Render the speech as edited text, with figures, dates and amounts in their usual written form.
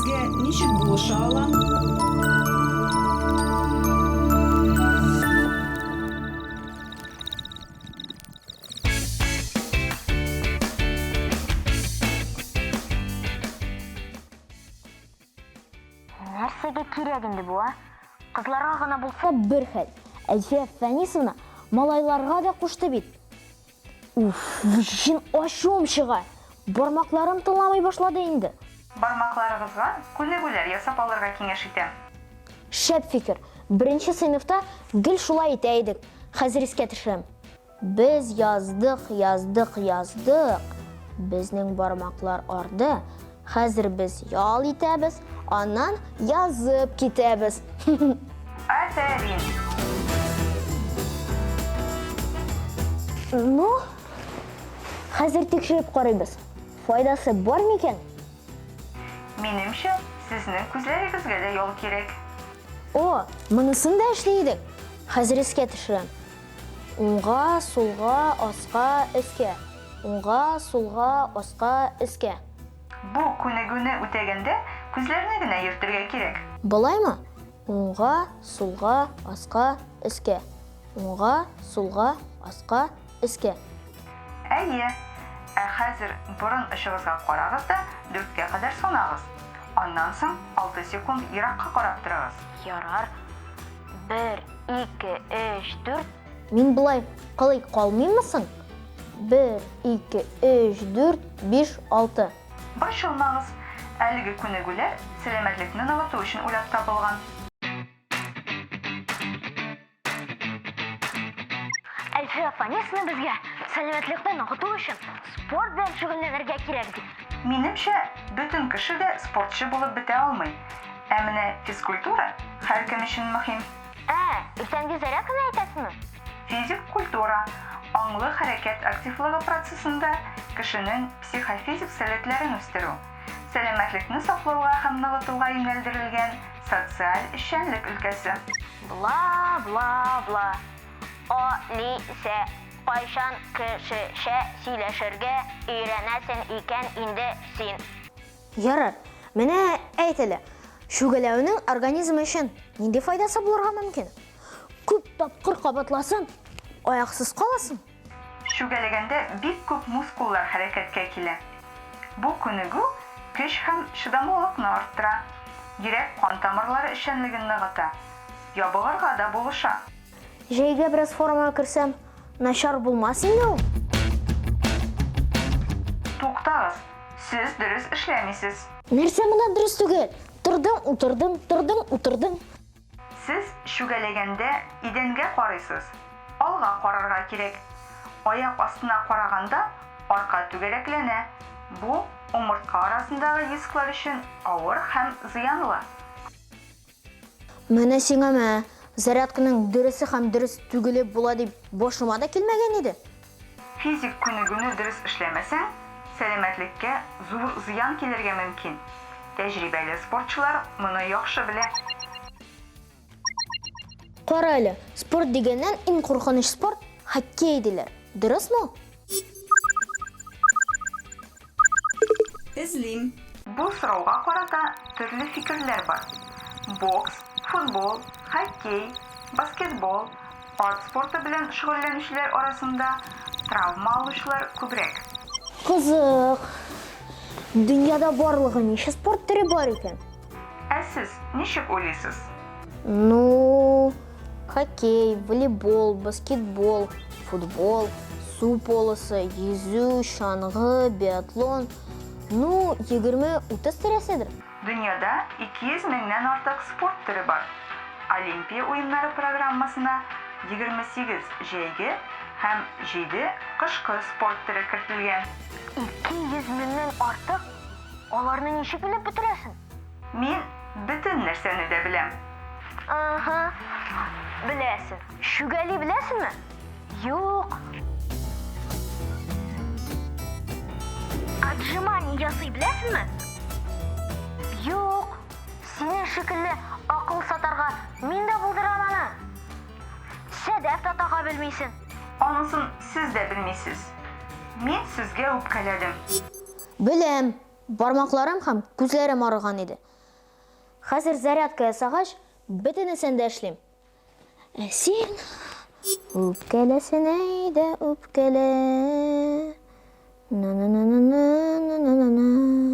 сезгә ничек булыша алам? Нәрсәгә кирәк инде бу, Кызларга гына булса бер хәл. Әлфия Фәнисовна малайларга да кушты бит. Җин ачуым чыга. Бармакларым тыңламый башлады инде. Бармакларыгызга күнегүләр ясап алырга киңәш итәм. Шәп фикер. Беренче сыйныфта гел шулай итә идек. Хәзер искә төшерәм. Без яздык. Безнең бармаклар арды. Хәзер без ял итәбез, аннан язып китәбез. Афәрин. Ну, хәзер тикшереп карыйбыз. Файдасы бар микән? Минемчә, сезнең күзләрегезгә дә ял кирәк. О, монысын да эшләйдек. Хәзер искә төшерәм. Уңга, сулга, аска, өскә. Уңга, сулга, аска, өскә. Бу күнегүне үтәгәндә күзләрне генә йөртергә кирәк. Булаймы? Уңга, сулга, аска, өскә. Уңга, сулга, аска, өскә. Әйе. Хәзер борын ышыгызга карагыз да 4-кә кадәр санагыз. Аннан соң 6 секунд еракка карап торыгыз. Ярар. 1, 2, 3, 4. Мин булай кылый калмыйммы соң? 1, 2, 3, 4, 5, 6. Борчылмагыз. Әлеге күнегүләр сәламәтлекне ныгыту өчен уйлап табылган. Әлфия Фәнисовна безгә сәламәтлекне ныгыту өчен спорт белән шөгыльләнергә кирәк ди. Минемчә, бөтен кеше дә спортчы булып бетә алмый. Ә менә физкультура һәркем өчен мөһим. Иртәнге зарядканы әйтәсезме? Физик культура аңлы хәрәкәт активлыгы процессында кешенең психофизик сәләтләрен үстерү, сәламәтлекне саклауга һәм ныгытуга юнәлдерелгән социаль эшчәнлек өлкәсе. Бла. Алиса, кайчан кешечә сөйләшергә өйрәнәсең икән инде син? Ярар, менә әйт әле. Шүгәләүнең организм өчен нинди файдасы булырга мөмкин? Күп тапкыр кабатласын, аяксыз каласың. Шүгәләгәндә бик күп мускуллар хәрәкәткә килә. Бу күнегү көч һәм чыдамлылыкны арттыра. Йөрәк кан тамырлары эшчәнлеген ныгыта. Ябылырга да булыша. Җәйгә бераз формага керсәм, начар булмас инде ул. Туктагыз, сез дөрес эшләмисез. Нәрсә монда дөрес түгел? Утырдың. Сез шүгәләгәндә идәнгә карыйсыз. Алга карарга кирәк. Аяк астына караганда арка түгәрәкләнә. Бу умыртка арасындагы дисклар өчен авыр һәм зыянлы. Менә сиңа зарядканың дөресе һәм дөрес түгеле була дип башыма да килмәгән иде. Физик күнегүне дөрес эшләмәсәң, сәламәтлеккә зур зыян килергә мөмкин. Тәҗрибәле спортчылар моны яхшы белә. Кара әле, спорт дигәннән иң куркыныч спорт хоккей диләр. Дөресме? Эзлим. Бу сорауга карата төрле фикерләр бар. Бокс, футбол, хоккей, баскетбол, ат спорты белән шөгыльләнүчеләр арасында травма алучылар күбрәк. Кызык. Дөньяда барлыгы ничә спорт төре бар икән? Ә сез ничек уйлыйсыз? Хоккей, волейбол, баскетбол, футбол, су полосы, йөзү, чаңгы, биатлон. 20-30 тирәседер. Дөньяда 200 меңнән артык спорт төре бар. Олимпия уеннары программасына 28 җәйге һәм 7 кышкы спорт төре кертелгән. 200 меңнән артык? Аларны ничек белеп бетерәсең? Мин бөтен нәрсәне дә беләм. Беләсең. Шүгәли беләсеңме? Юк. Отжимание ясый беләсеңме? Юк. Синең шикелле акыл сатарга мин дә булдырам аны. Сәдәф татага белмисең. Анысын сез дә белмисез. Мин сезгә үпкәләдем. Беләм. Бармакларым һәм күзләрем арыган иде. Хәзер зарядка ясагач, бөтенесен дә эшлим. Ә син үпкәләсен әйдә, үпкәлә. На-на-на-на-на-на-на-на.